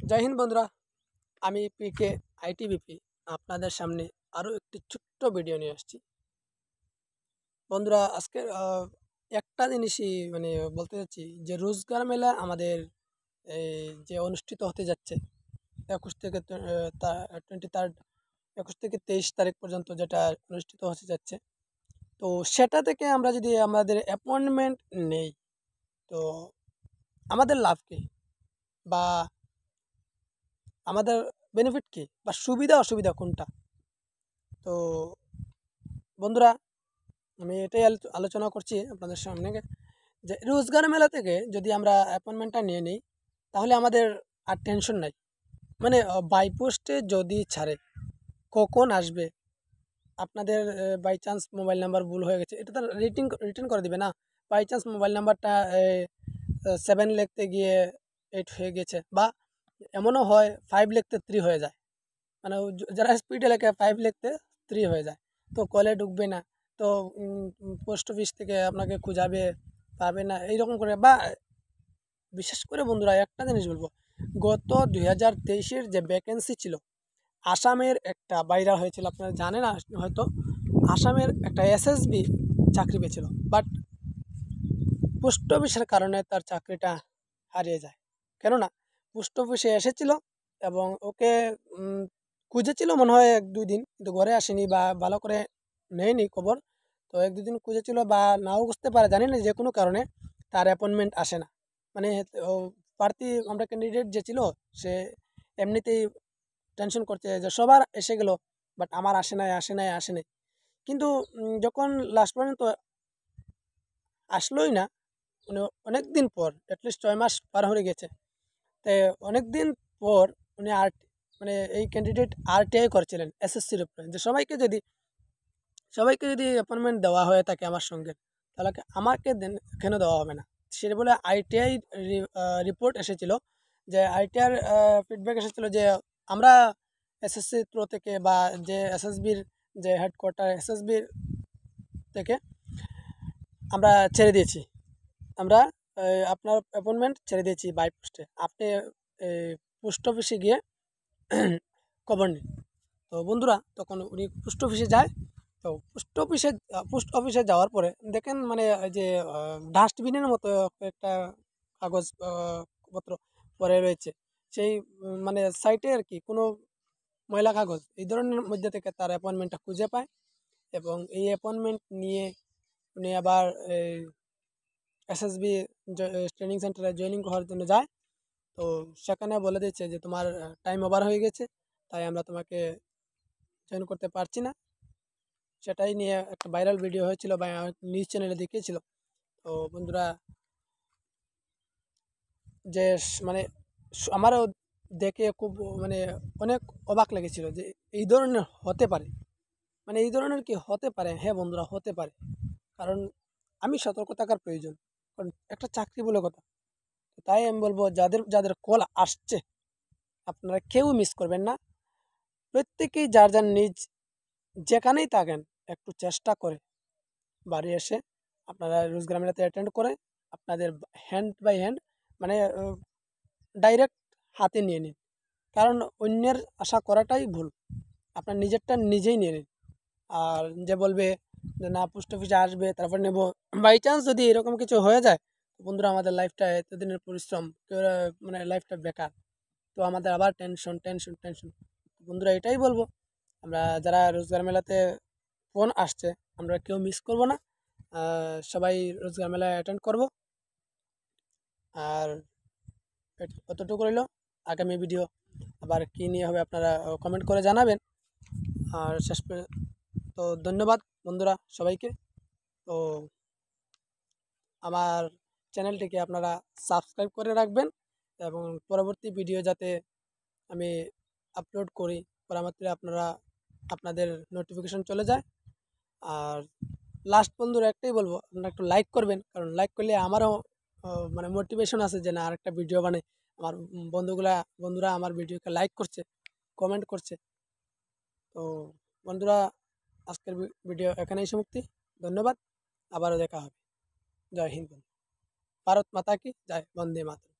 জয় হিন্দ বন্ধুরা, আমি পিকে আইটিবিপি আপনাদের সামনে আরও একটি ছোট্ট ভিডিও নিয়ে আসছি। বন্ধুরা, আজকে একটা জিনিসই বলতে চাচ্ছি যে রোজগার মেলা আমাদের এই যে অনুষ্ঠিত হতে যাচ্ছে 21 থেকে 23 তারিখ পর্যন্ত, যেটা অনুষ্ঠিত হতে যাচ্ছে। তো সেটা থেকে আমরা যদি আমাদের অ্যাপয়েন্টমেন্ট নেই, তো আমাদের লাভ কী বা আমাদের বেনিফিট কী বা সুবিধা অসুবিধা কোনটা? তো বন্ধুরা, আমি এটাই আলোচনা করছি আপনাদের সামনে যে রোজগার মেলা থেকে যদি আমরা অ্যাপয়েন্টমেন্টটা নিয়ে নিই, তাহলে আমাদের আর টেনশন নাই। বাই পোস্টে যদি ছাড়ে, কখন আসবে, আপনাদের বাই চান্স মোবাইল নাম্বার ভুল হয়ে গেছে, এটা তো রিটার্ন করে দিবে না। বাই চান্স মোবাইল নাম্বারটা 7 লিখতে গিয়ে 8 হয়ে গেছে, বা এমনও হয় 5 লিখতে 3 হয়ে যায়। যারা স্পিডে লেখে 5 লিখতে 3 হয়ে যায়, তো কলে ঢুকবে না। তো পোস্ট অফিস থেকে আপনাকে খুঁজাবে, পাবে না, এইরকম করে। বা বিশেষ করে বন্ধুরা, একটা জিনিস বলবো, গত 2023-এর যে ভ্যাকেন্সি ছিল, আসামের একটা ভাইরাল হয়েছিল, আপনারা জানেন হয়তো। আসামের একটা এসএসবি চাকরি পেয়েছিল, বাট পোস্ট অফিসের কারণে তার চাকরিটা হারিয়ে যায়। কেননা পোস্ট অফিসে এসেছিল এবং ওকে খুঁজেছিল মনে হয় 1-2 দিন, কিন্তু ঘরে আসেনি বা ভালো করে নেয়নি খবর। তো 1-2 দিন খুঁজেছিল বা নাও বুঝতে পারে, জানি না, যে কোনো কারণে তার অ্যাপয়েন্টমেন্ট আসে না। মানে ও প্রার্থী, আমরা ক্যান্ডিডেট যে ছিল, সে এমনিতেই টেনশন করছে যে সবার এসে গেল, বাট আমার আসে নাই, আসে নাই, আসে নাই। কিন্তু যখন লাস্ট পর্যন্ত আসলোই না, মানে অনেক দিন পর, অ্যাটলিস্ট 6 মাস পার হয়ে গেছে। তো অনেক দিন পর উনি এই ক্যান্ডিডেট আরটিআই করছিলেন এসএসসির উপরে, যে সবাইকে যদি অ্যাপয়েন্টমেন্ট দেওয়া হয়ে থাকে আমার সঙ্গে, তাহলে আমাকে কেন দেওয়া হবে না? সেটা বলে আইটিআই রিপোর্ট এসেছিল, যে আইটিআর ফিডব্যাক এসেছিল যে আমরা এসএসসি থ্রো থেকে, বা যে এসএসবির যে হেডকোয়ার্টার এসএসবির থেকে আমরা ছেড়ে দিয়েছি, আমরা আপনার অ্যাপয়েন্টমেন্ট ছেড়ে দিয়েছি বাই পোস্টে, আপনি পোস্ট অফিসে গিয়ে খবর নিন। তো বন্ধুরা, তখন উনি পোস্ট অফিসে যায়। তো পোস্ট অফিসে যাওয়ার পরে দেখেন, এই যে ডাস্টবিনের মতো একটা কাগজ পত্র পরে রয়েছে, সেই সাইটে আর কি, কোনো ময়লা কাগজ এই ধরনের মধ্যে থেকে তার অ্যাপয়েন্টমেন্টটা খুঁজে পায়। এবং এই অ্যাপয়েন্টমেন্ট নিয়ে উনি আবার এসএসবি ট্রেনিং সেন্টারে জয়েনিং করার জন্য যায়। তো সেখানে বলে দিচ্ছে যে তোমার টাইম ওভার হয়ে গেছে, তাই আমরা তোমাকে জয়েন করতে পারছি না। সেটাই নিয়ে একটা ভাইরাল ভিডিও হয়েছিল বা নিউজ চ্যানেলে দেখিয়েছিল। তো বন্ধুরা, যে আমারও দেখে খুব অনেক অবাক লেগেছিল যে এই ধরনের হতে পারে। এই ধরনের কি হতে পারে? হ্যাঁ বন্ধুরা, হতে পারে। কারণ আমি সতর্ক থাকার প্রয়োজন, কারণ একটা চাকরি বলে কথা। তাই আমি বলবো, যাদের যাদের কল আসছে, আপনারা কেউ মিস করবেন না। প্রত্যেকেই যার যার নিজ যেখানেই থাকেন, একটু চেষ্টা করে বাড়ি এসে আপনারা রোজগার মেলাতে অ্যাটেন্ড করে আপনাদের হ্যান্ড বাই হ্যান্ড, মানে ডাইরেক্ট হাতে নিয়ে নিন। কারণ অন্যের আশা করাটাই ভুল, আপনার নিজেরটা নিজেই নিয়ে নিন। আর যে বলবে যে না, পোস্ট অফিসে আসবে তারপর নেব, বাই চান্স যদি এরকম কিছু হয়ে যায়, তো বন্ধুরা, আমাদের লাইফটা, এতদিনের পরিশ্রম, লাইফটা বেকার। তো আমাদের আবার টেনশন টেনশন টেনশন। বন্ধুরা, এটাই বলবো, আমরা যারা রোজগার মেলাতে ফোন আসছে, আমরা কেউ মিস করব না। সবাই রোজগার মেলায় অ্যাটেন্ড করব। আর কতটুকু রইল, আগামী ভিডিও আবার কী নিয়ে হবে আপনারা কমেন্ট করে জানাবেন। আর তো ধন্যবাদ বন্ধুরা সবাইকে। তো আমার চ্যানেলটিকে আপনারা সাবস্ক্রাইব করে রাখবেন, এবং পরবর্তী ভিডিও যাতে আমি আপলোড করি, পরবর্তীতে আপনাদের নোটিফিকেশন চলে যায়। আর লাস্ট বন্ধুরা, একটাই বলবো, আপনারা একটু লাইক করবেন, কারণ লাইক করলে আমারও মোটিভেশন আছে যে না, আরেকটা ভিডিও আমার বন্ধুরা আমার ভিডিওকে লাইক করছে, কমেন্ট করছে। তো বন্ধুরা, আজকের ভিডিও এখানেই সমাপ্তি। ধন্যবাদ, আবারও দেখা হবে। জয় হিন্দ, ভারত মাতা কি জয়, বন্দে মাতরম।